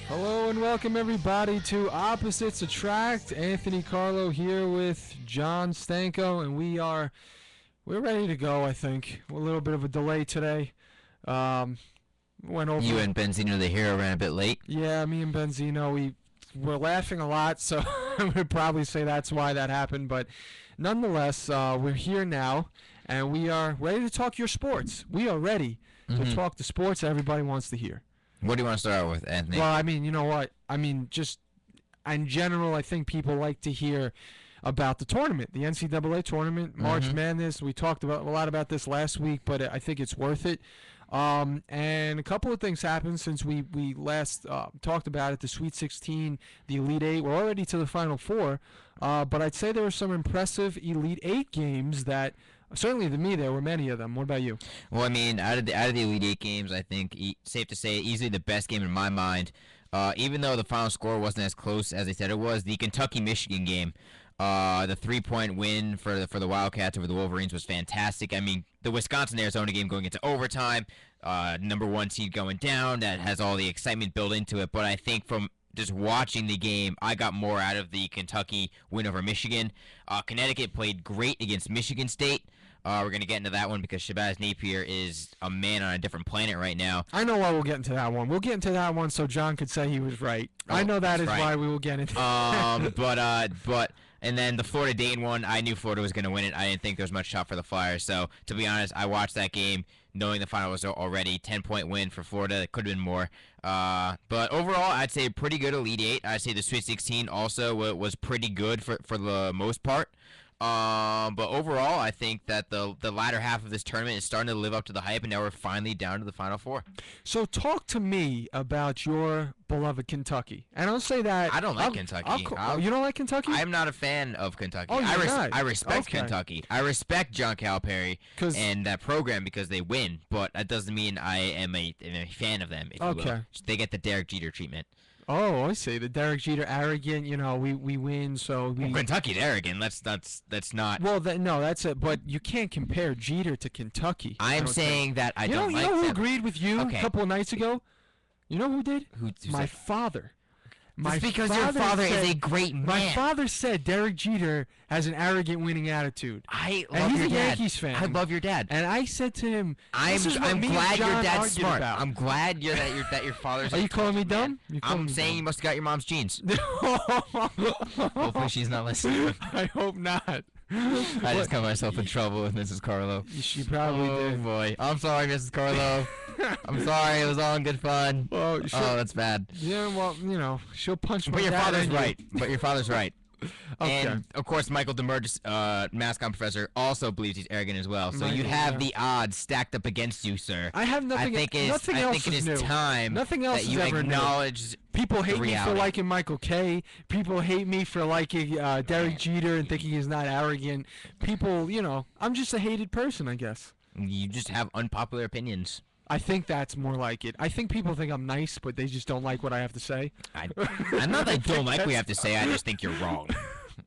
Hello and welcome everybody to Opposites Attract. Anthony Carlo here with John Stanko, and we're ready to go. I think a little bit of a delay today. Went over. You and Benzino the Hero ran a bit late. Yeah, me and Benzino, we're laughing a lot, so I would probably say that's why that happened. But nonetheless, we're here now, and we are ready to talk your sports. We are ready to talk the sports everybody wants to hear. What do you want to start out with, Anthony? Well, I mean, you know what? I mean, just in general, I think people like to hear about the tournament, the NCAA tournament, March Madness. We talked a lot about this last week, but I think it's worth it. And a couple of things happened since we last talked about it. The Sweet 16, the Elite 8. We're already to the Final Four. But I'd say there were some impressive Elite 8 games that, certainly to me, there were many of them. What about you? Well, I mean, out of the Elite Eight games, I think safe to say easily the best game in my mind. Even though the final score wasn't as close as they said it was, the Kentucky-Michigan game, the 3-point win for the Wildcats over the Wolverines was fantastic. I mean, the Wisconsin-Arizona game going into overtime, number one seed going down, that has all the excitement built into it. But I think from just watching the game, I got more out of the Kentucky win over Michigan. Connecticut played great against Michigan State. We're going to get into that one because Shabazz Napier is a man on a different planet right now. I know why we'll get into that one. We'll get into that one so John could say he was right. I know that is right. Why we will get into But and then the Florida Dayton one, I knew Florida was going to win it. I didn't think there was much shot for the Flyers. So, to be honest, I watched that game knowing the final was already 10-point win for Florida. It could have been more. But overall, I'd say pretty good Elite 8. I'd say the Sweet 16 also was pretty good for the most part. But overall, I think that the latter half of this tournament is starting to live up to the hype, and now we're finally down to the Final Four. So talk to me about your beloved Kentucky. And I'll say that I don't like Kentucky. You don't like Kentucky? I'm not a fan of Kentucky. Oh, you're not? I respect Kentucky. I respect John Calipari and that program because they win, but that doesn't mean I am a fan of them, if you will. They get the Derek Jeter treatment. Oh, I see. The Derek Jeter arrogant. You know, we win, so we. Well, Kentucky's arrogant. That's not. Well, no, that's it. But you can't compare Jeter to Kentucky. I'm saying that I don't like. You know who them. agreed with you a couple of nights ago? You know who did? Who My father. Just because your father is a great man. My father said Derek Jeter has an arrogant winning attitude. I love and he's your a dad. Yankees fan. I love your dad. And I said to him, I'm glad your dad's smart. About. I'm glad that your father's. Are you calling me dumb? I'm saying you must have got your mom's jeans. Hopefully she's not listening. I hope not. I just got myself in trouble with Mrs. Carlo. She probably did. Oh boy. I'm sorry, Mrs. Carlo. I'm sorry. It was all in good fun. Well, that's bad. Yeah, well, you know, she'll punch my But your dad father's right. But your father's right. Okay. And, of course, Michael Demerges, mascot professor, also believes he's arrogant as well. So you have the odds stacked up against you, sir. I have nothing. I think it is time nothing else that you ever acknowledge. People hate me for reality. liking Michael Kay. People hate me for liking Derek Jeter and thinking he's not arrogant. People, you know, I'm just a hated person, I guess. You just have unpopular opinions. I think that's more like it. I think people think I'm nice, but they just don't like what I have to say. I'm not that I don't like what you have to say. I just think you're wrong.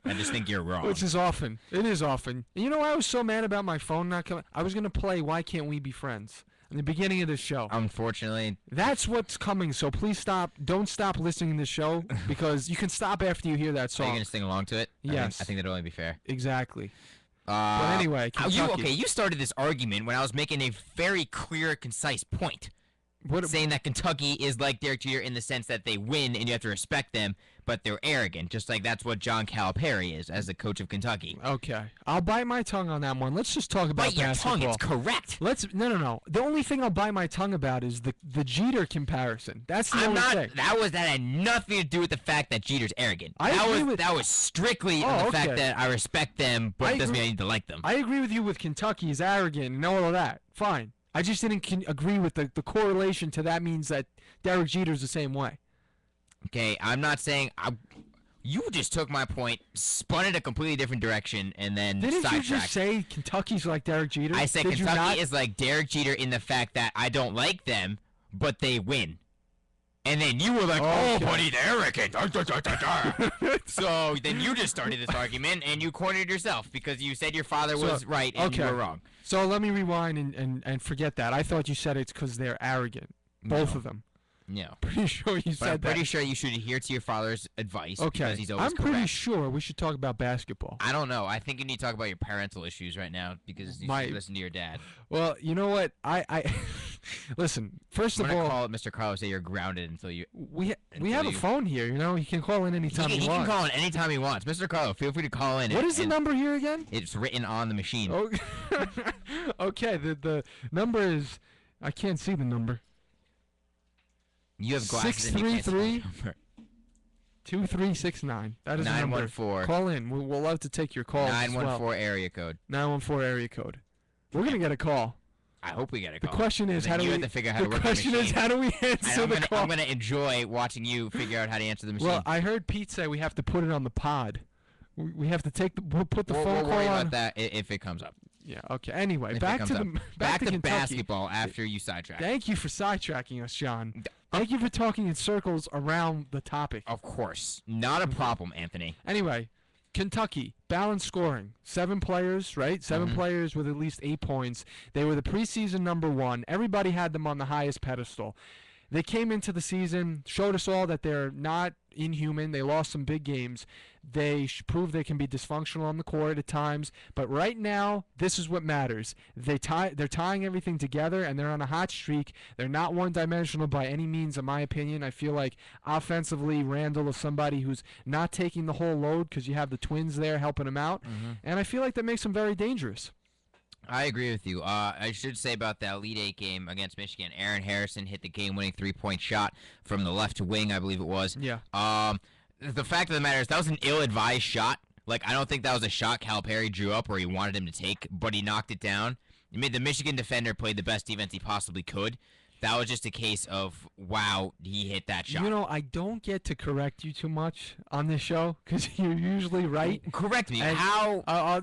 I just think you're wrong. Which is often. It is often. You know, I was so mad about my phone not coming. I was going to play Why Can't We Be Friends in the beginning of the show. Unfortunately. That's what's coming, so please stop. Don't stop listening to the show because you can stop after you hear that song. Are you going to sing along to it? Yes. I think that'll only be fair. Exactly. But anyway, Kentucky. You started this argument when I was making a very clear, concise point. Saying that Kentucky is like Derek Jeter in the sense that they win and you have to respect them, but they're arrogant, just like that's what John Calipari is as the coach of Kentucky. Okay. I'll bite my tongue on that one. Let's just talk about basketball. Bite your tongue, it's correct. No. The only thing I'll bite my tongue about is the Jeter comparison. That's the only thing. That had nothing to do with the fact that Jeter's arrogant. That was strictly on the fact that I respect them, but it doesn't mean I need to like them. I agree with you with Kentucky. He's arrogant and all of that. Fine. I just didn't agree with the correlation to that means that Derek Jeter's the same way. Okay, I'm not saying you just took my point, spun it a completely different direction, and then Didn't sidetracked. you just say Kentucky's like Derek Jeter? I said Kentucky is like Derek Jeter in the fact that I don't like them, but they win. And then you were like, oh, but he's arrogant. So then you just started this argument, and you cornered yourself because you said your father was right and you were wrong. So let me rewind and forget that. I thought you said it's because they're arrogant, both of them. No. Pretty sure you But I'm said pretty that. sure you should adhere to your father's advice Okay. because he's always I'm correct. pretty sure we should talk about basketball. I don't know. I think you need to talk about your parental issues right now because you My- should listen to your dad. Well, you know what? I listen. First I'm of gonna all, call Mr. Carlos say you're grounded until you. we until have a you- phone here. You know, he can call in anytime he he can wants. call in anytime he wants. Mr. Carlos, feel free to call in. What and- is the and number here again? It's written on the machine. Oh, okay. The number is. I can't see the number. You have glasses and you can't see the 633? number. 2369. That is the number. 914. Call in. We'll love to take your calls. 914 area code. 914 area code. We're gonna get a call. I hope we get a The call. question is, Then how do you we? have to figure out how The to work question the is, machine. how do we And answer the call? I'm gonna enjoy watching you figure out how to answer the machine. Well, I heard Pete say we have to put it on the pod. We have to take we'll put the we'll phone worry call about on. that if it comes up. Yeah. Okay. Anyway, If it back comes to up. the Back to Kentucky. basketball after you sidetrack. Thank you for sidetracking us, John. Thank you for talking in circles around the topic. Of course, not a problem, Anthony. Anyway, Kentucky, balanced scoring. 7 players, right? 7 Mhm. players with at least 8 points. They were the preseason number 1. Everybody had them on the highest pedestal. They came into the season, showed us all that they're not inhuman. They lost some big games. They proved they can be dysfunctional on the court at times. But right now, this is what matters. They're tying everything together, and they're on a hot streak. They're not one-dimensional by any means, in my opinion. I feel like offensively, Randall is somebody who's not taking the whole load because you have the twins there helping him out. And I feel like that makes them very dangerous. I agree with you. I should say about that Elite Eight game against Michigan, Aaron Harrison hit the game-winning three-point shot from the left wing, I believe it was. Yeah. The fact of the matter is that was an ill-advised shot. Like, I don't think that was a shot Calipari drew up or he wanted him to take, but he knocked it down. I mean, the Michigan defender played the best defense he possibly could. That was just a case of, wow, he hit that shot. You know, I don't get to correct you too much on this show because you're usually right. Correct me. And- How? I'll,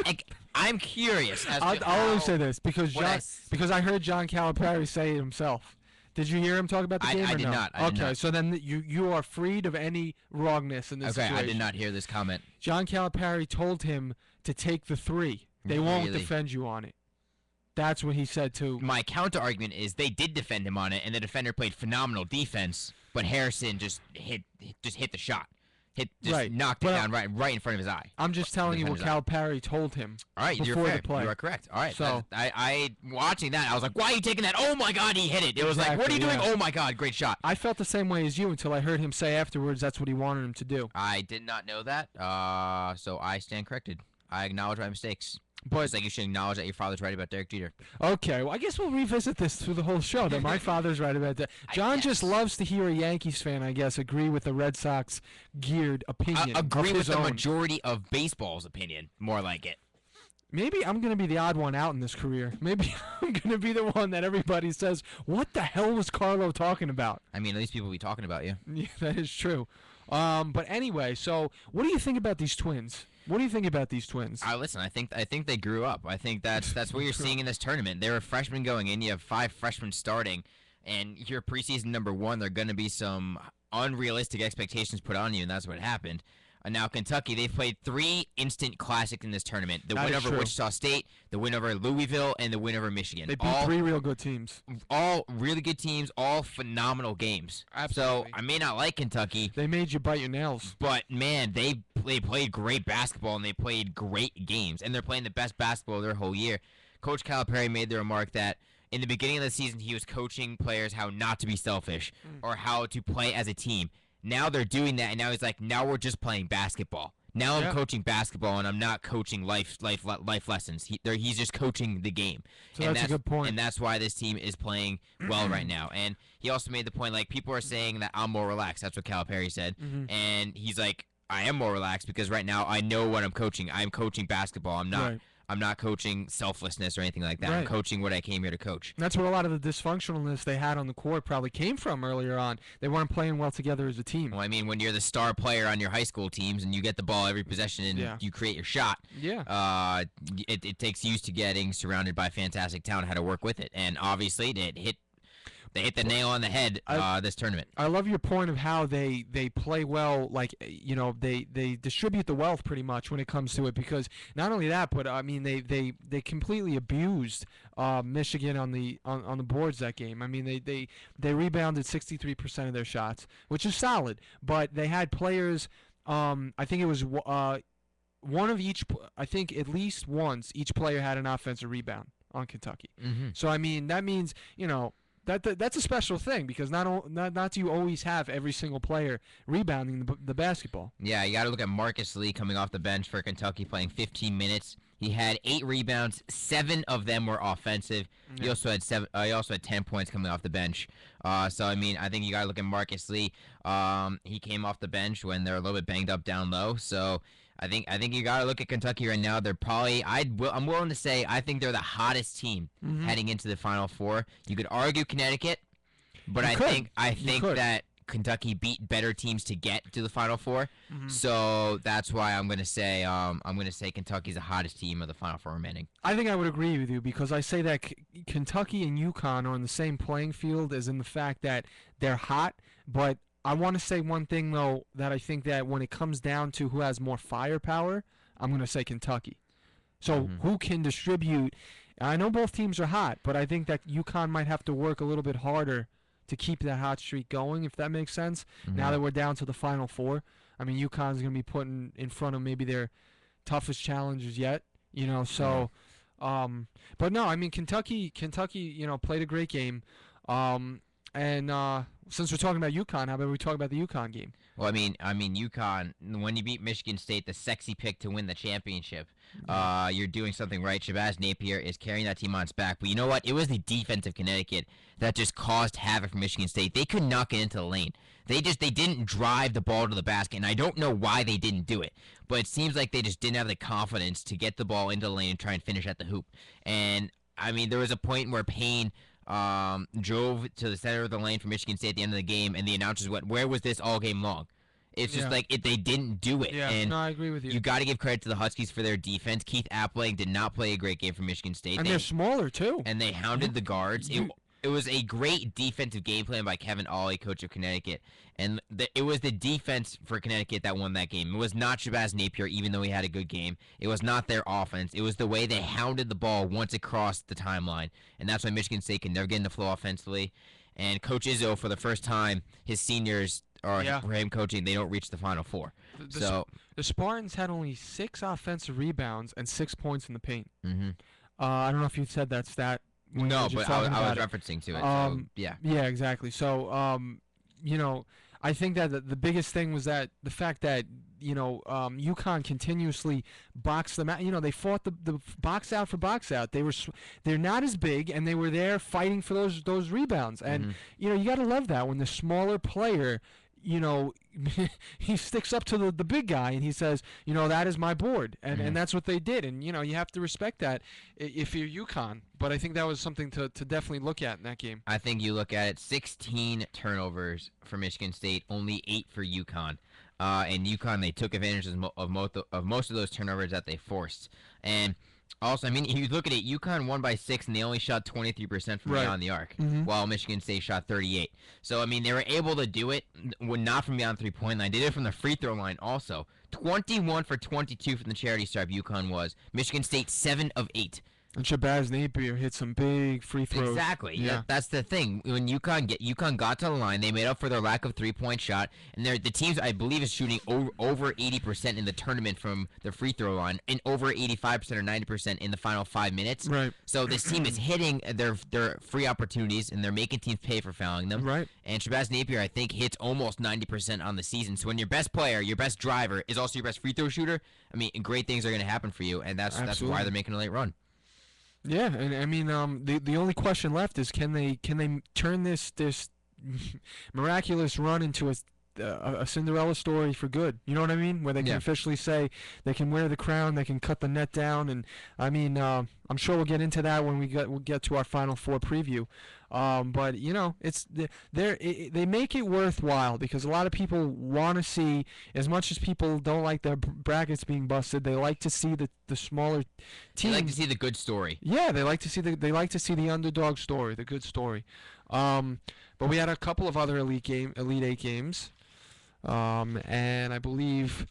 Like, I'm curious as to I'll how, only say this because what I John, s- because I heard John Calipari say it himself. Did you hear him talk about the game I or did no? not. I did Okay, not. so then you are freed of any wrongness in this Okay, situation. I did not hear this comment. John Calipari told him to take the 3. They won't Really? defend you on it. That's what he said too. My counter argument is they did defend him on it, and the defender played phenomenal defense, but Harrison just hit the shot, Right. knocked it Well, down right in front of his eye. I'm just telling you what defender's Calipari told him. All right, you're Before the fair. play. You are correct. All right, So- I watching that, I was like, why are you taking that? Oh my God, he hit it. It was like, what are you Exactly, doing? yeah. Oh my God, great shot. I felt the same way as you until I heard him say afterwards that's what he wanted him to do. I did not know that, so I stand corrected. I acknowledge my mistakes. But Just like you should acknowledge that your father's right about Derek Jeter. okay, well, I guess we'll revisit this through the whole show. That my father's right about that. I John just guess. loves to hear a Yankees fan, I guess, agree with the Red Sox geared opinion. Agree of with his the own. majority of baseball's opinion, more like it. Maybe I'm gonna be the odd one out in this career. Maybe I'm gonna be the one that everybody says, "What the hell was Carlo talking about?" I mean, at least people will be talking about you. Yeah, that is true. But anyway, so what do you think about these twins? What do you think about these twins? Listen, I think they grew up. I think that's what you're seeing in this tournament. They were freshmen going in. You have 5 freshmen starting, and you're preseason number 1. There are going to be some unrealistic expectations put on you, and that's what happened. Now Kentucky, they've played 3 instant classics in this tournament: the That win is over true. Wichita State, the win over Louisville, and the win over Michigan. They beat 3 real good teams. all really good teams, all phenomenal games. Absolutely. So I may not like Kentucky, They made you bite your nails. but man, they played great basketball and they played great games, and they're playing the best basketball of their whole year. Coach Calipari made the remark that in the beginning of the season he was coaching players how not to be selfish or how to play as a team. Now they're doing that, and now he's like, now we're just playing basketball. Now I'm Yeah. coaching basketball, and I'm not coaching life lessons. He's just coaching the game. So And that's a good point. And that's why this team is playing well right now. And he also made the point, like, people are saying that I'm more relaxed. That's what Calipari said. Mhm. And he's like, I am more relaxed because right now I know what I'm coaching. I'm coaching basketball. I'm not Right. I'm not coaching selflessness or anything like that. I'm Right. coaching what I came here to coach. That's where a lot of the dysfunctionalness they had on the court probably came from earlier on. They weren't playing well together as a team. Well, I mean, when you're the star player on your high school teams and you get the ball every possession and Yeah. you create your shot, Yeah. it takes used to getting surrounded by fantastic talent how to work with it. And obviously, it hit They hit the nail on the head this tournament. I love your point of how they play well, like they distribute the wealth pretty much when it comes to it, because not only that, but I mean they completely abused Michigan on the boards that game. I mean they rebounded 63% of their shots, which is solid, but they had players. I think it was one of each. I think at least once each player had an offensive rebound on Kentucky. Mm-hmm. So I mean that means that's a special thing, because not do you always have every single player rebounding the basketball. Yeah, you got to look at Marcus Lee coming off the bench for Kentucky, playing 15 minutes. He had 8 rebounds, 7 of them were offensive. Yeah. He also had 10 points coming off the bench. So I mean, I think you got to look at Marcus Lee. He came off the bench when they're a little bit banged up down low. So I think you got to look at Kentucky right now. They're probably I'm willing to say I think they're the hottest team heading into the Final Four. You could argue Connecticut, but I think that Kentucky beat better teams to get to the Final Four. So that's why I'm going to say Kentucky's the hottest team of the Final Four remaining. I think I would agree with you, because I say that Kentucky and UConn are on the same playing field, as in the fact that they're hot, but I want to say one thing, though, that I think that when it comes down to who has more firepower, I'm going to say Kentucky. So who can distribute? I know both teams are hot, but I think that UConn might have to work a little bit harder to keep that hot streak going, if that makes sense. Now that we're down to the Final Four, I mean, UConn's going to be put in front of maybe their toughest challenges yet, so but no, I mean, Kentucky, played a great game. And since we're talking about UConn, how about we talk about the UConn game? Well, I mean, UConn, when you beat Michigan State, the sexy pick to win the championship, you're doing something right. Shabazz Napier is carrying that team on its back. But you know what? It was the defense of Connecticut that just caused havoc for Michigan State. They could not get into the lane. They didn't drive the ball to the basket, and I don't know why they didn't do it. But it seems like they just didn't have the confidence to get the ball into the lane and try and finish at the hoop. And, I mean, there was a point where Payne drove to the center of the lane for Michigan State at the end of the game, and the announcers went, "Where was this all game long?" It's just they didn't do it. Yeah, and no, I agree with you. You got to give credit to the Huskies for their defense. Keith Appling did not play a great game for Michigan State. And they're smaller, too. And they hounded the guards. It was a great defensive game plan by Kevin Ollie, coach of Connecticut. And it was the defense for Connecticut that won that game. It was not Shabazz Napier, even though he had a good game. It was not their offense. It was the way they hounded the ball once it crossed the timeline. And that's why Michigan State can never get in the flow offensively. And Coach Izzo, for the first time, his seniors for him coaching, they don't reach the Final Four. The Spartans had only 6 offensive rebounds and 6 points in the paint. Mm-hmm. I don't know if you said that stat. No, but I was referencing to it. So, yeah. Yeah, exactly. So, I think that the biggest thing was that the fact that UConn continuously boxed them out. They fought the box out for box out. They're not as big, and they were there fighting for those rebounds. And you got to love that when the smaller player, he sticks up to the big guy and he says, that is my board, and that's what they did. And you have to respect that if you're UConn. But I think that was something to definitely look at in that game. I think you look at it, 16 turnovers for Michigan State, only 8 for UConn. And UConn, they took advantage of most of those turnovers that they forced. And also, I mean, if you look at it, UConn won by 6, and they only shot 23% from beyond the arc, while Michigan State shot 38. So, I mean, they were able to do it, not from beyond three-point line. They did it from the free throw line also. 21 for 22 from the charity stripe, UConn was. Michigan State, 7 of 8. And Shabazz Napier hit some big free throws. Exactly. Yeah. That's the thing. When UConn got to the line, they made up for their lack of three-point shot. And the teams, I believe, is shooting over 80% in the tournament from the free throw line, and over 85% or 90% in the final 5 minutes. Right. So this team is hitting their free opportunities, and they're making teams pay for fouling them. Right. And Shabazz Napier, I think, hits almost 90% on the season. So when your best player, your best driver, is also your best free throw shooter, I mean, great things are going to happen for you, and that's why they're making a late run. Yeah, and I mean, the only question left is can they turn this miraculous run into a Cinderella story for good? You know what I mean? Where they can officially say they can wear the crown, they can cut the net down, and I mean, I'm sure we'll get into that when we'll get to our Final Four preview. But it's they make it worthwhile because a lot of people want to see, as much as people don't like their brackets being busted, they like to see the smaller teams. They like to see the good story. Yeah, they like to see the underdog story, the good story. But we had a couple of other Elite Eight games, and I believe.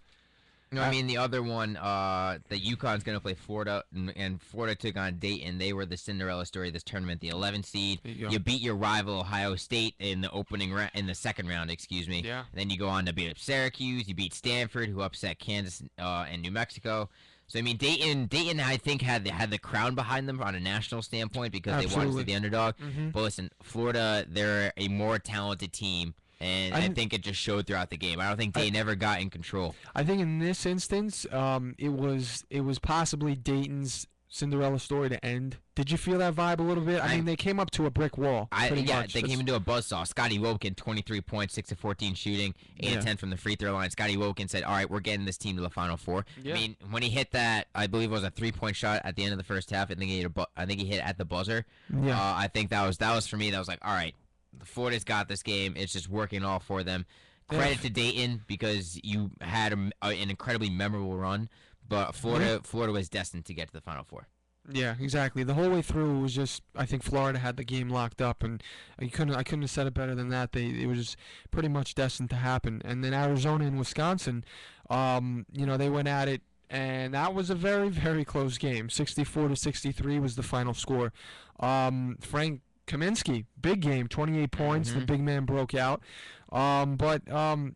No, I mean the other one, the UConn's gonna play Florida, and Florida took on Dayton. They were the Cinderella story of this tournament, the 11th seed. You beat your rival Ohio State in the in the second round, excuse me. Yeah. And then you go on to beat up Syracuse. You beat Stanford, who upset Kansas and New Mexico. So I mean, Dayton, I think had the crown behind them on a national standpoint because they wanted to be the underdog. Mm-hmm. But listen, Florida, they're a more talented team. And I think it just showed throughout the game. I don't think Dayton ever got in control. I think in this instance, it was possibly Dayton's Cinderella story to end. Did you feel that vibe a little bit? I mean, they came up to a brick wall. Much. They came into a buzzsaw. Scotty Woken, 23 points, 6 of 14 shooting, 8 of 10 from the free throw line. Scotty Woken said, "All right, we're getting this team to the Final Four." Yeah. I mean, when he hit that, I believe it was a 3-point shot at the end of the first half. I think he hit at the buzzer. Yeah. I think that was for me. That was like, all right. Florida's got this game. It's just working all for them. Credit to Dayton because you had an incredibly memorable run, but Florida was destined to get to the Final Four. Yeah, exactly. The whole way through, it was just I think Florida had the game locked up, and I couldn't have said it better than that. It was just pretty much destined to happen. And then Arizona and Wisconsin, they went at it, and that was a very, very close game. 64-63 was the final score. Frank Kaminsky, big game, 28 points. The big man broke out. The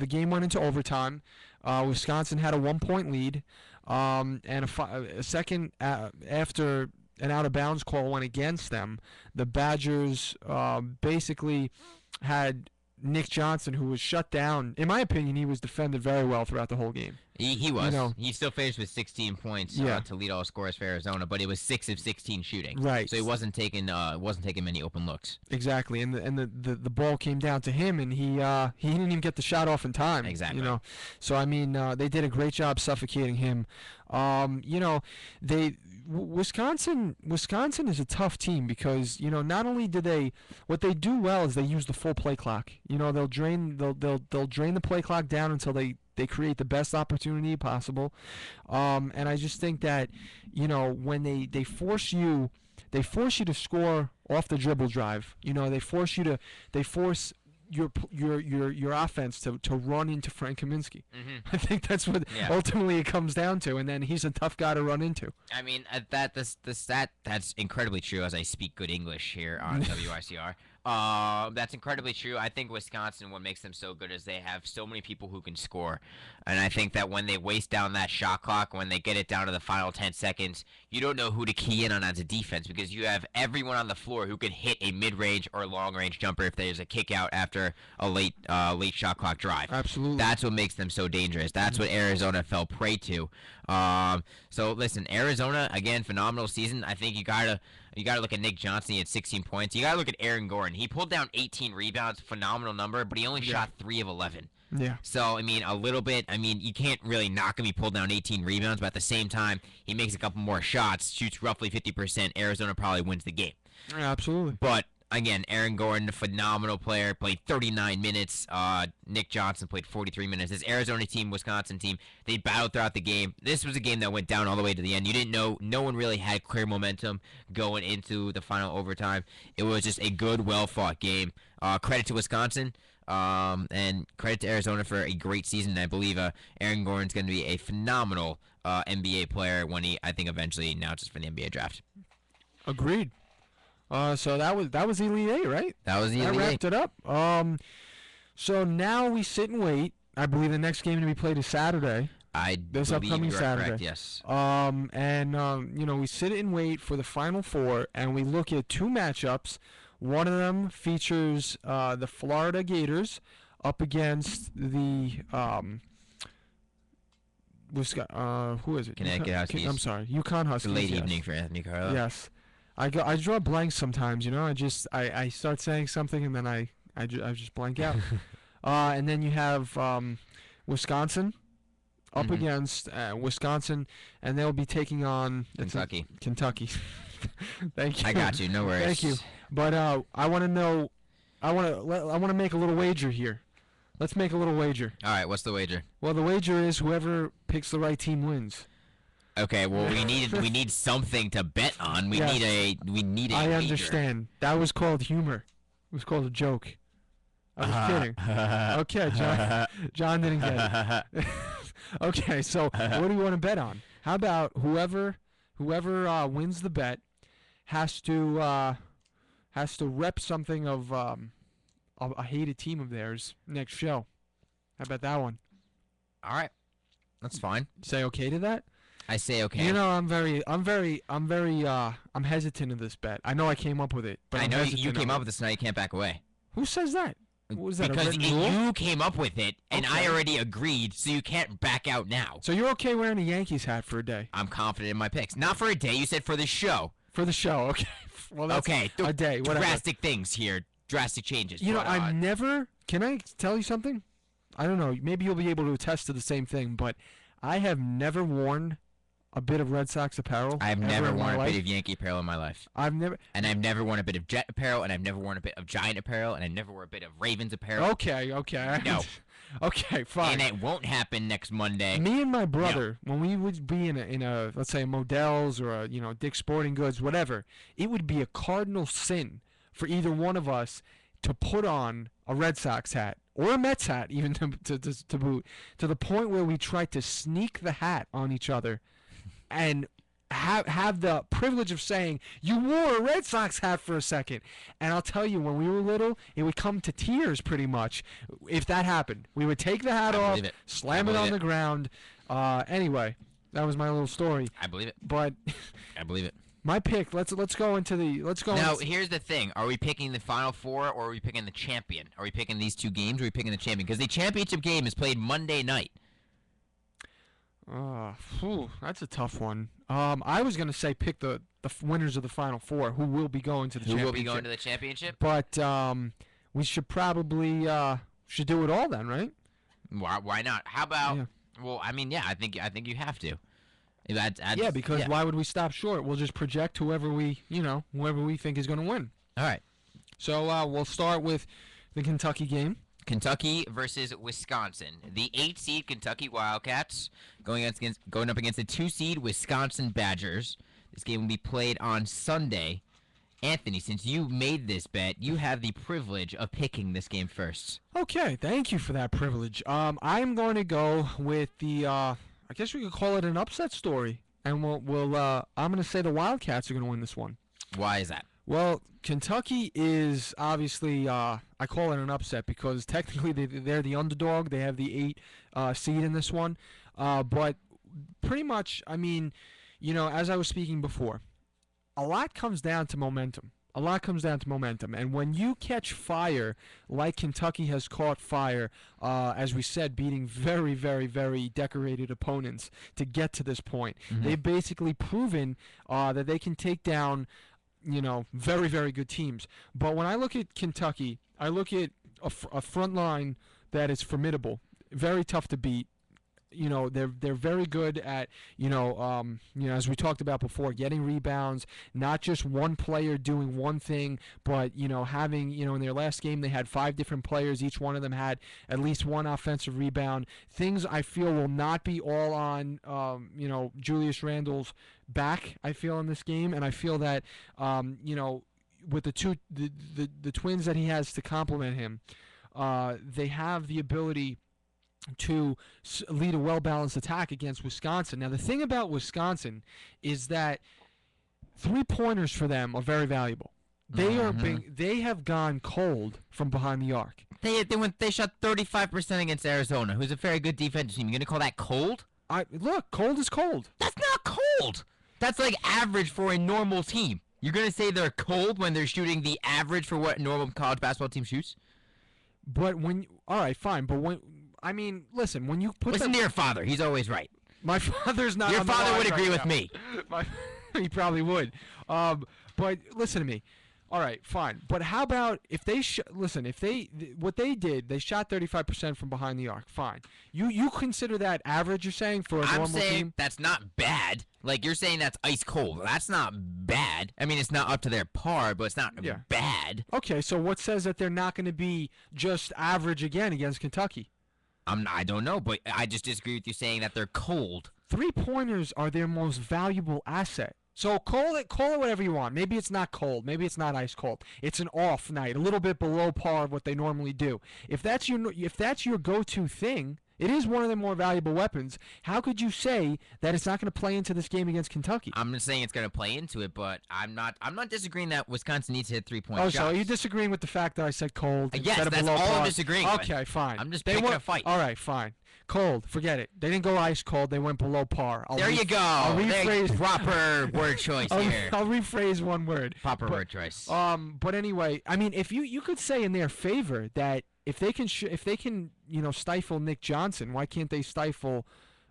game went into overtime. Wisconsin had a 1-point lead, and a second after an out-of-bounds call went against them. The Badgers basically had Nick Johnson, who was shut down. In my opinion, he was defended very well throughout the whole game. He was. He still finished with 16 points to lead all scorers for Arizona, but it was 6 of 16 shooting. Right. So he wasn't taking many open looks. Exactly, and the ball came down to him, and he didn't even get the shot off in time. Exactly. So I mean, they did a great job suffocating him. Wisconsin is a tough team because not only do what they do well is they use the full play clock. They'll drain the play clock down until they create the best opportunity possible. And I just think that when they force you to score off the dribble drive. They force your offense to run into Frank Kaminsky. I think that's what ultimately it comes down to, and then he's a tough guy to run into. I mean, that's incredibly true as I speak good English here on WICR. That's incredibly true. I think Wisconsin, what makes them so good is they have so many people who can score. And I think that when they waste down that shot clock, when they get it down to the final 10 seconds, you don't know who to key in on as a defense because you have everyone on the floor who can hit a mid-range or long-range jumper if there's a kick out after a late shot clock drive. Absolutely. That's what makes them so dangerous. That's what Arizona fell prey to. So listen, Arizona, again, phenomenal season. I think you gotta look at Nick Johnson. He had 16 points. You gotta look at Aaron Gordon. He pulled down 18 rebounds, phenomenal number, but he only shot 3 of 11. Yeah. So, I mean, a little bit. I mean, you can't really knock him. He pulled down 18 rebounds, but at the same time, he makes a couple more shots, shoots roughly 50%. Arizona probably wins the game. Yeah, absolutely. But again, Aaron Gordon, a phenomenal player, played 39 minutes. Nick Johnson played 43 minutes. This Arizona team, Wisconsin team, they battled throughout the game. This was a game that went down all the way to the end. You didn't know. No one really had clear momentum going into the final overtime. It was just a good, well-fought game. Credit to Wisconsin. And credit to Arizona for a great season. And I believe Aaron Gordon's going to be a phenomenal NBA player when he, I think, eventually announces for the NBA draft. Agreed. So that was Elite Eight, right? That was the Elite Eight. That wrapped it up. So now we sit and wait. I believe the next game to be played is Saturday. This upcoming Saturday. Correct, yes. We sit and wait for the Final Four, and we look at 2 matchups. One of them features the Florida Gators up against the who is it? Connecticut Huskies. I'm sorry, UConn Huskies. It's a late evening for Anthony Carlo. Yes, I draw blanks sometimes. I start saying something and then I just blank out. And then you have Wisconsin up against Wisconsin, and they'll be taking on Kentucky. Kentucky. Thank you. I got you. No worries. Thank you. But I want to know. I want to make a little wager here. Let's make a little wager. All right. What's the wager? Well, the wager is whoever picks the right team wins. Okay, well we need something to bet on. We Yes. need a I wager. understand. That was called humor. It was called a joke. I was kidding. Okay, John didn't get it. Okay, so what do you want to bet on? How about whoever wins the bet has to rep something of a hated team of theirs next show. How about that one? All right, that's fine. Say okay to that? I say okay. You know, I'm hesitant of this bet. I know I came up with it, but I I'm know hesitant you of came it. up with this, now you can't back away. Who says that? Was that Because a written rule? you came up with it, and I Okay. already agreed, so you can't back out now. So you're okay wearing a Yankees hat for a day? I'm confident in my picks. Not for a day. You said for the show. For the show, okay. Well, that's Okay. a day, whatever. Drastic things here. Drastic changes. You know, but, I've never. Can I tell you something? I don't know. Maybe you'll be able to attest to the same thing, but I have never worn a bit of Red Sox apparel. I've ever never in my worn a life. bit of Yankee apparel in my life. I've never. And I've never worn a bit of Jet apparel, and I've never worn a bit of Giant apparel, and I've never worn a bit of Ravens apparel. Okay. No. Okay, fine. And it won't happen next Monday. Me and my brother, when we would be in a let's say a Modell's or a Dick's Sporting Goods, whatever, it would be a cardinal sin for either one of us to put on a Red Sox hat or a Mets hat, even to boot, to the point where we tried to sneak the hat on each other, and have the privilege of saying you wore a Red Sox hat for a second. And I'll tell you, when we were little, it would come to tears pretty much if that happened. We would take the hat I off, believe it. slam I it on believe the it. ground. Anyway, that was my little story. I believe it. But I believe it. my pick. Let's go into the. Now, here's the thing. Are we picking the Final Four, or are we picking the champion? Are we picking these two games, or are we picking the champion? Because the championship game is played Monday night. That's a tough one. I was gonna say pick the winners of the Final Four, who will be going to the Who championship. will be going to the championship? But we should probably should do it all then, right? Why not? How about? Yeah. Well, I mean, yeah, I think you have to. Yeah, because why would we stop short? We'll just project whoever we think is going to win. Up against So we'll start with the Kentucky game. Kentucky versus Wisconsin. The 8 seed Kentucky Wildcats going up against the 2 seed Wisconsin Badgers. This game will be played on Sunday. Anthony, since you made this bet, you have the privilege of picking this game first. Okay, thank you for that privilege. I'm going to go with the I guess we could call it an upset story, and I'm going to say the Wildcats are going to win this one. Why is that? Well, Kentucky is obviously, I call it an upset because technically they're the underdog. They have the 8 seed in this one. But pretty much, I mean, as I was speaking before, a lot comes down to momentum. And when you catch fire, like Kentucky has caught fire, as we said, beating very, very, very decorated opponents to get to this point, they've basically proven that they can take down very, very good teams. But when I look at Kentucky, I look at a front line that is formidable, very tough to beat. They're very good at as we talked about before, getting rebounds, not just one player doing one thing, but having in their last game they had 5 different players, each one of them had at least one offensive rebound. Things I feel will not be all on Julius Randle's back, I feel, in this game, and I feel that with the twins that he has to complement him, they have the ability to lead a well-balanced attack against Wisconsin. Now, the thing about Wisconsin is that 3-pointers for them are very valuable. They have gone cold from behind the arc. They shot 35% against Arizona, who's a very good defensive team. You gonna call that cold? Look, cold is cold. That's not cold. That's like average for a normal team. You're gonna say they're cold when they're shooting the average for what a normal college basketball team shoots? But all right, fine. But listen, when you put Listen to your father. He's always right. My father's not. Your on the father line would right agree now. with me. He probably would. But listen to me. All right, fine. But how about if they what they did, they shot 35% from behind the arc. Fine. You consider that average? You're saying for a normal I'm saying team? that's not bad. Like you're saying that's ice cold. That's not bad. I mean, it's not up to their par, but it's not bad. Okay, so what says that they're not going to be just average again against Kentucky? I don't know, but I just disagree with you saying that they're cold. 3-pointers are their most valuable asset. So call it whatever you want. Maybe it's not cold. Maybe it's not ice cold. It's an off night, a little bit below par of what they normally do. If that's your go-to thing, it is one of their more valuable weapons. How could you say that it's not going to play into this game against Kentucky? I'm just saying it's going to play into it, but I'm not disagreeing that Wisconsin needs to hit 3-point shots. Oh, so are you disagreeing with the fact that I said cold Yes, instead of that's below all par? I'm disagreeing with. Okay, fine. I'm just picking a fight. All right, fine. Cold, forget it. They didn't go ice cold. They went below par. There you go. I'll rephrase. Proper word choice here. I'll rephrase one word. Proper word choice. But anyway, I mean, if you could say in their favor that if they can stifle Nick Johnson, why can't they stifle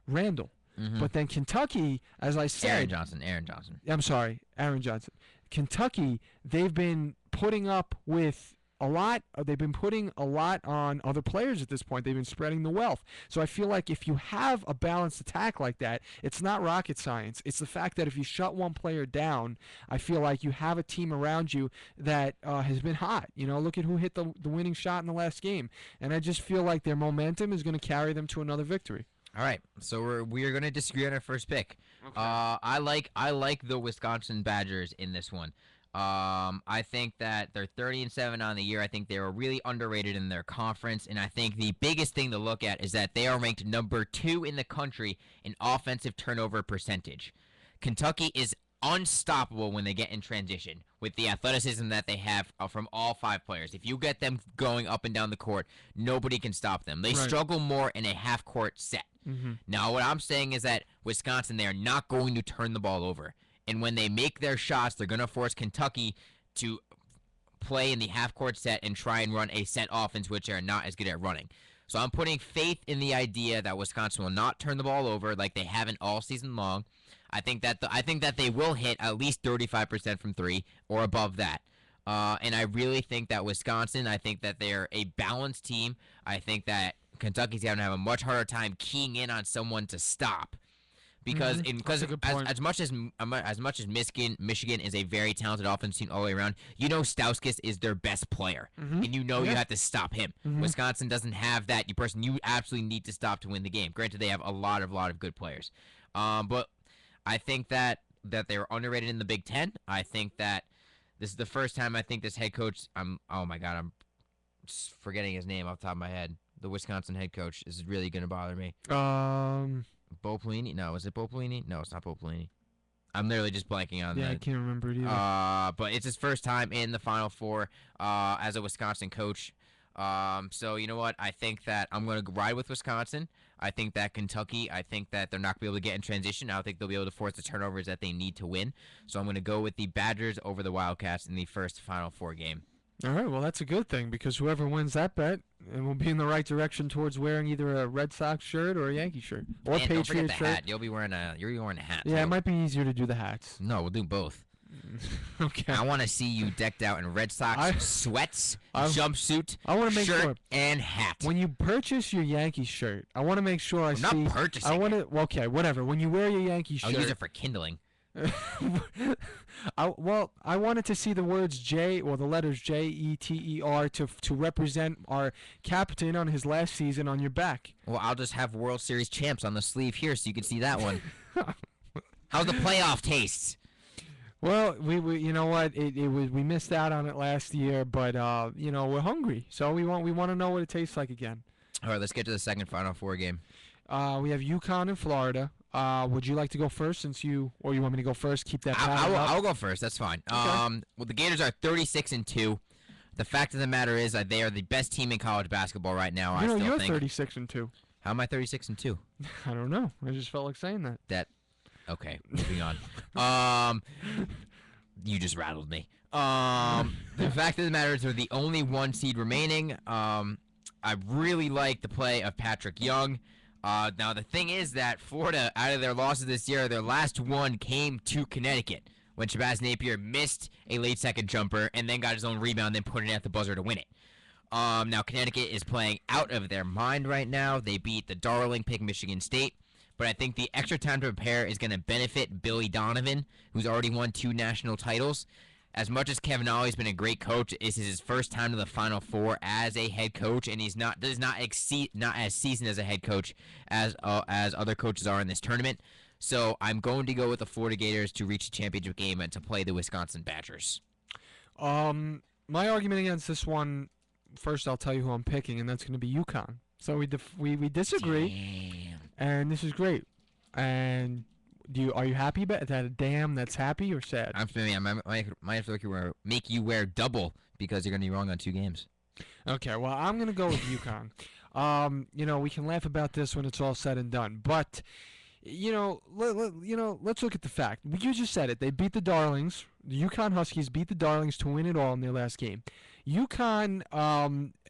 Randall? Mm-hmm. But then Kentucky, as I said, Aaron Johnson. I'm sorry, Aaron Johnson. Kentucky, they've been putting up with a lot. They've been putting a lot on other players at this point. They've been spreading the wealth. So I feel like if you have a balanced attack like that, it's not rocket science. It's the fact that if you shut one player down, I feel like you have a team around you that has been hot. Look at who hit the winning shot in the last game. And I just feel like their momentum is going to carry them to another victory. All right, so we're going to disagree on our first pick. Okay. I like the Wisconsin Badgers in this one. I think that they're 30-7 on the year. I think they were really underrated in their conference, and I think the biggest thing to look at is that they are ranked number 2 in the country in offensive turnover percentage. Kentucky is unstoppable when they get in transition with the athleticism that they have from all 5 players. If you get them going up and down the court, nobody can stop them. They struggle more in a half-court set. Mm-hmm. Now, what I'm saying is that Wisconsin, they are not going to turn the ball over. And when they make their shots, they're going to force Kentucky to play in the half-court set and try and run a set offense, which they're not as good at running. So I'm putting faith in the idea that Wisconsin will not turn the ball over like they haven't all season long. I think that they will hit at least 35% from 3 or above that. And I really think that Wisconsin, I think that they're a balanced team. I think that Kentucky's going to have a much harder time keying in on someone to stop. Because as much as Michigan is a very talented offensive team all the way around, Stauskas is their best player, and you have to stop him. Wisconsin doesn't have that person you absolutely need to stop to win the game. Granted, they have a lot of good players, but I think that they were underrated in the Big Ten. I think that this is the first time I think this head coach. I'm just forgetting his name off the top of my head. The Wisconsin head coach is really going to bother me. Bo Pelini? No, is it Bo Pelini? No, it's not Bo Pelini. I'm literally just blanking on that. Yeah, I can't remember it either. But it's his first time in the Final Four as a Wisconsin coach. So you know what? I think that I'm going to ride with Wisconsin. I think that Kentucky, I think that they're not going to be able to get in transition. I don't think they'll be able to force the turnovers that they need to win. So I'm going to go with the Badgers over the Wildcats in the first Final Four game. All right, well, that's a good thing because whoever wins that bet will be in the right direction towards wearing either a Red Sox shirt or a Yankee shirt or a Patriots don't forget the shirt. Hat. You'll be wearing a hat. Yeah, too. it might be easier to do the hats. No, we'll do both. Okay. I want to see you decked out in Red Sox sweats, jumpsuit, I want to make shirt, sure and hat. when you purchase your Yankee shirt, I want to make sure I I'm see. not purchasing. I want to. Well, okay, whatever. When you wear your Yankee shirt, I'll use it for kindling. I wanted to see the words the letters JETER to represent our captain on his last season on your back. Well, I'll just have World Series champs on the sleeve here so you can see that one. How's the playoff taste? Well, we you know what we missed out on it last year, but we're hungry, so we want to know what it tastes like again. All right, let's get to the second Final Four game. We have UConn and Florida. Would you like to go first or you want me to go first? Keep that pattern up? I'll go first. That's fine. Okay. Well, the Gators are 36-2. The fact of the matter is that they are the best team in college basketball right now. You're 36-2. How am I 36-2? I don't know. I just felt like saying that. Okay, moving on. You just rattled me. The fact of the matter is they're the only 1 seed remaining. I really like the play of Patrick Young. Now, the thing is that Florida, out of their losses this year, their last one came to Connecticut when Shabazz Napier missed a late second jumper and then got his own rebound, then put it at the buzzer to win it. Now, Connecticut is playing out of their mind right now. They beat the darling pick Michigan State. But I think the extra time to prepare is going to benefit Billy Donovan, who's already won 2 national titles. as much as Kevin Ollie's been a great coach, this is his first time to the Final Four as a head coach, and he's not as seasoned as a head coach as other coaches are in this tournament. So I'm going to go with the Florida Gators to reach the championship game and to play the Wisconsin Badgers. My argument against this one, first I'll tell you who I'm picking, and that's going to be UConn. So we disagree, and this is great. And are you happy about that? Damn, that's happy or sad? I might have to make you wear double because you're going to be wrong on 2 games. Okay, well I'm going to go with UConn. We can laugh about this when it's all said and done, but let's look at the fact. You just said it. They beat the Darlings. The UConn Huskies beat the Darlings to win it all in their last game. UConn,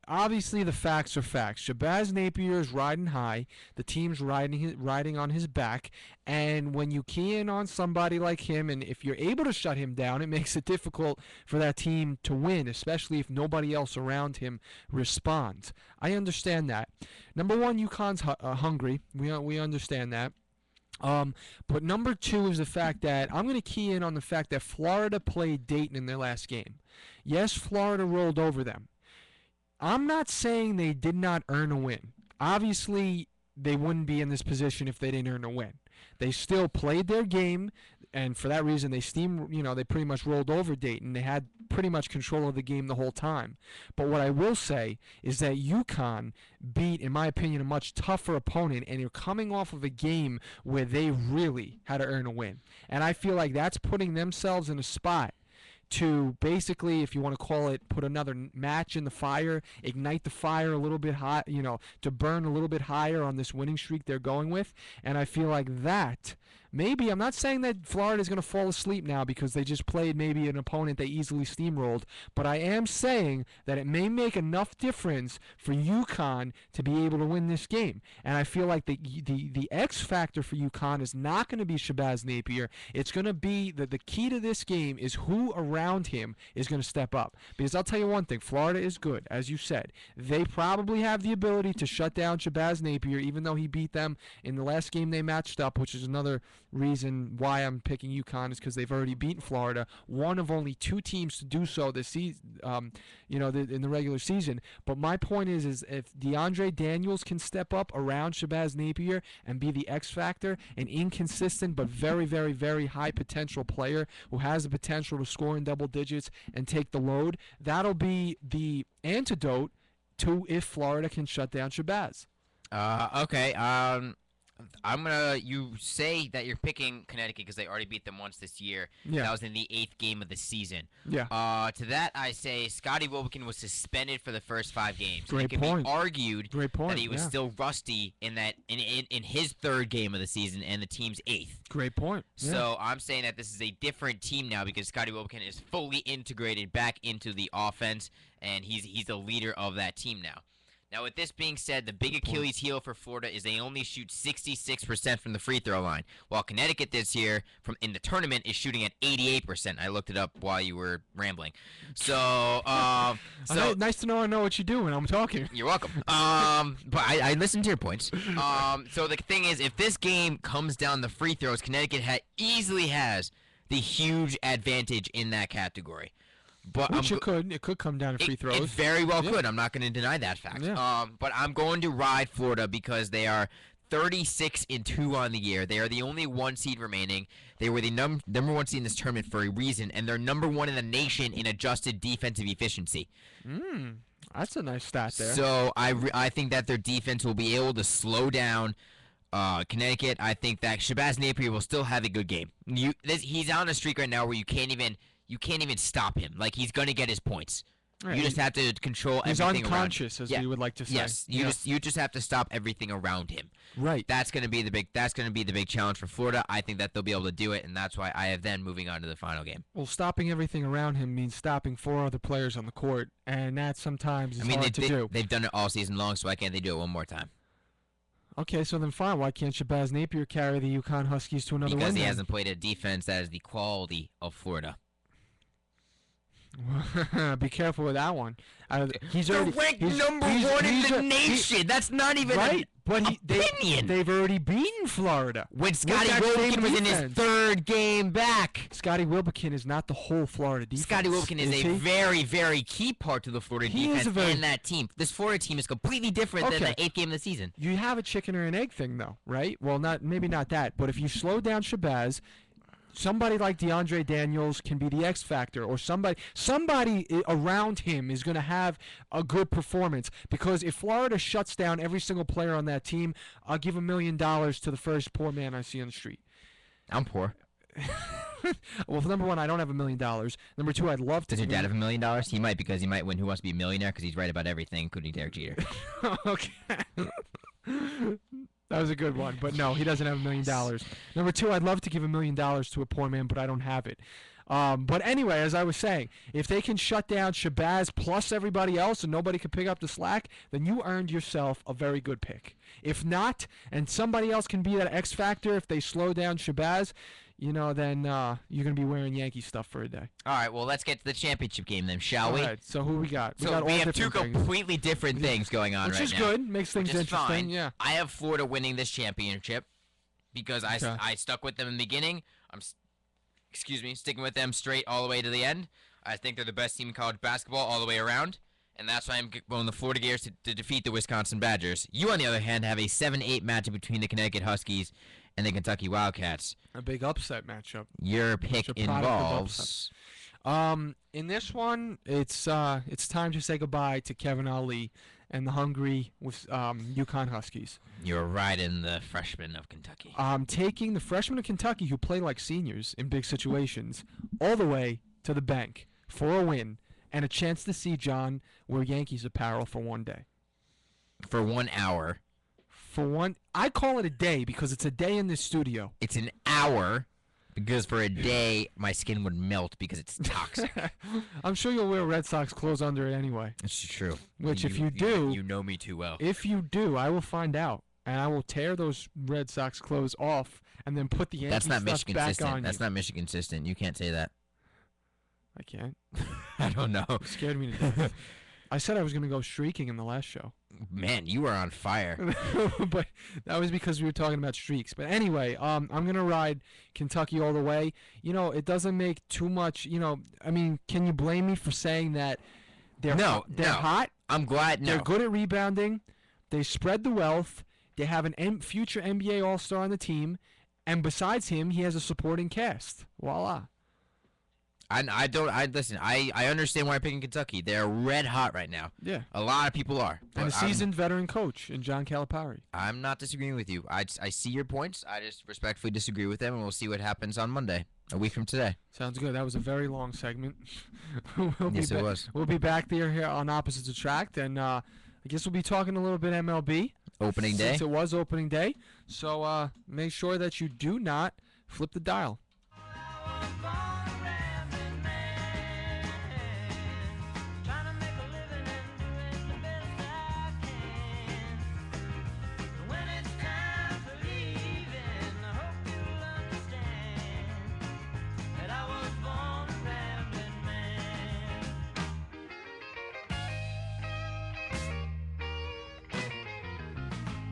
obviously the facts are facts. Shabazz Napier is riding high. The team's riding on his back. And when you key in on somebody like him, and if you're able to shut him down, it makes it difficult for that team to win, especially if nobody else around him responds. I understand that. Number one, UConn's hungry. We understand that. But number 2 is the fact that I'm going to key in on the fact that Florida played Dayton in their last game. Yes, Florida rolled over them. I'm not saying they did not earn a win. Obviously, they wouldn't be in this position if they didn't earn a win. They still played their game, and for that reason, they pretty much rolled over Dayton. They had pretty much control of the game the whole time. But what I will say is that UConn beat, in my opinion, a much tougher opponent, and they're coming off of a game where they really had to earn a win. And I feel like that's putting themselves in a spot to basically, if you want to call it, put another match in the fire, ignite the fire a little bit hot, to burn a little bit higher on this winning streak they're going with. And I feel like that, maybe, I'm not saying that Florida is going to fall asleep now because they just played maybe an opponent they easily steamrolled, but I am saying that it may make enough difference for UConn to be able to win this game. And I feel like the X factor for UConn is not going to be Shabazz Napier. It's going to be the key to this game is who around him is going to step up. Because I'll tell you one thing, Florida is good, as you said. They probably have the ability to shut down Shabazz Napier, even though he beat them in the last game they matched up, which is another reason why I'm picking UConn is because they've already beaten Florida, one of only 2 teams to do so this season, in the regular season. But my point is if DeAndre Daniels can step up around Shabazz Napier and be the X factor, an inconsistent but very, very, very high potential player who has the potential to score in double digits and take the load, that'll be the antidote to if Florida can shut down Shabazz. Okay. You say that you're picking Connecticut because they already beat them once this year. Yeah. That was in the 8th game of the season. Yeah. To that I say Scotty Wilbekin was suspended for the first 5 games. Great it can point. be argued Great point. that he was still rusty in his 3rd game of the season and the team's 8th. Great point. Yeah. So I'm saying that this is a different team now because Scotty Wilbekin is fully integrated back into the offense, and he's the leader of that team now. Now, with this being said, the big Achilles heel for Florida is they only shoot 66% from the free throw line, while Connecticut this year in the tournament is shooting at 88%. I looked it up while you were rambling. So nice to know I know what you do when I'm talking. You're welcome. But I listened to your points. So the thing is, if this game comes down the free throws, Connecticut easily has the huge advantage in that category. But it could come down to free throws. It very well could. I'm not going to deny that fact. Yeah. But I'm going to ride Florida because they are 36-2 on the year. They are the only 1 seed remaining. They were the number 1 seed in this tournament for a reason, and they're number 1 in the nation in adjusted defensive efficiency. That's a nice stat there. So I think that their defense will be able to slow down Connecticut. I think that Shabazz Napier will still have a good game. He's on a streak right now where you can't even stop him. Like, he's going to get his points. Right. You just have to control everything around him. He's unconscious, as we would like to say. Yes, you just have to stop everything around him. Right. That's going to be the big challenge for Florida. I think that they'll be able to do it, and that's why I have them moving on to the final game. Well, stopping everything around him means stopping 4 other players on the court, and that sometimes is hard to do. They've done it all season long, so why can't they do it one more time? Okay, so then fine. Why can't Shabazz Napier carry the UConn Huskies to another win? Because he hasn't played a defense that is the quality of Florida. Be careful with that one. He's They're already ranked number 1 in the nation. That's not even right. But they've already beaten Florida. When with Scotty that same Wilbekin was in his defense. third game back. Scotty Wilbekin is not the whole Florida defense. Scotty Wilbekin is a he? very, very key part to the Florida He is defense a very- and that team. This Florida team is completely different than Okay. the 8th game of the season. You have a chicken or an egg thing, though, right? Well, maybe not that, but if you slow down Shabazz, somebody like DeAndre Daniels can be the X factor, or somebody around him is going to have a good performance. Because if Florida shuts down every single player on that team, I'll give $1 million to the first poor man I see on the street. I'm poor. Well, number one, I don't have $1 million. Number two, I'd love to. Does your dad have $1 million? He might, because he might win Who Wants to Be a Millionaire, because he's right about everything, including Derek Jeter. Okay. That was a good one, but no, he doesn't have $1 million. Number two, I'd love to give $1 million to a poor man, but I don't have it. But anyway, as I was saying, if they can shut down Shabazz plus everybody else and nobody can pick up the slack, then you earned yourself a very good pick. If not, and somebody else can be that X factor if they slow down Shabazz, then you're going to be wearing Yankee stuff for a day. All right, well, let's get to the championship game then, shall we? All right, so who we got? So got we all have two different things. completely different things going on Which right is now. good. Makes things Which is interesting. fine. Yeah. I have Florida winning this championship because Okay. I stuck with them in the beginning. I'm sticking with them straight all the way to the end. I think they're the best team in college basketball all the way around, and that's why I'm going the Florida Gators to defeat the Wisconsin Badgers. You, on the other hand, have a 7-8 matchup between the Connecticut Huskies and the Kentucky Wildcats. A big upset matchup. Your pick a product of involves... In this one, it's time to say goodbye to Kevin Ali and the hungry UConn Huskies. You're riding the freshman of Kentucky. I'm taking the freshmen of Kentucky who play like seniors in big situations all the way to the bank for a win and a chance to see John wear Yankees apparel for one day. For 1 hour. I call it a day because it's a day in this studio. It's an hour because for a day my skin would melt because it's toxic. I'm sure you'll wear Red Sox clothes under it anyway. That's true. Which, if you do, you know me too well. If you do, I will find out, and I will tear those Red Sox clothes off and then put the Yankee That's not stuff Michigan back consistent. on That's you. not Michigan consistent. You can't say that. I can't. I don't know. It scared me to death. I said I was going to go streaking in the last show. Man, you are on fire. But that was because we were talking about streaks. But anyway, I'm going to ride Kentucky all the way. It doesn't make too much, can you blame me for saying that they're hot? I'm glad. No. They're good at rebounding. They spread the wealth. They have an future NBA All-Star on the team. And besides him, he has a supporting cast. Voila. Listen, I understand why I'm picking Kentucky. They're red hot right now. Yeah. A lot of people are. And a seasoned veteran coach in John Calipari. I'm not disagreeing with you. I see your points. I just respectfully disagree with them, and we'll see what happens on Monday, a week from today. Sounds good. That was a very long segment. Yes, it was. We'll be back there here on Opposites Attract, and I guess we'll be talking a little bit MLB. Opening day. Since it was opening day. So make sure that you do not flip the dial.